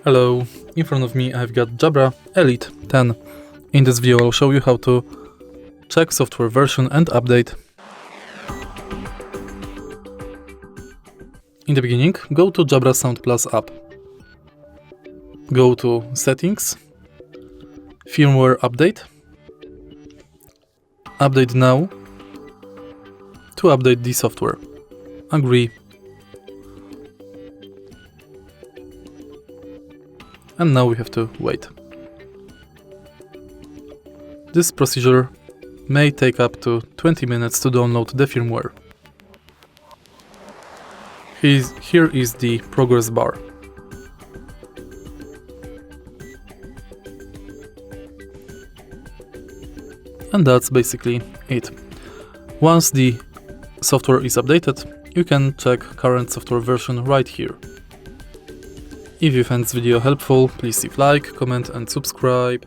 Hello, in front of me I've got Jabra Elite 10. In this video I'll show you how to check software version and update. In the beginning, go to Jabra Sound Plus app. Go to Settings, Firmware Update, Update Now to update the software. Agree. And now we have to wait. This procedure may take up to 20 minutes to download the firmware. Here is the progress bar. And that's basically it. Once the software is updated, you can check current software version right here. If you found this video helpful, please leave like, comment and subscribe.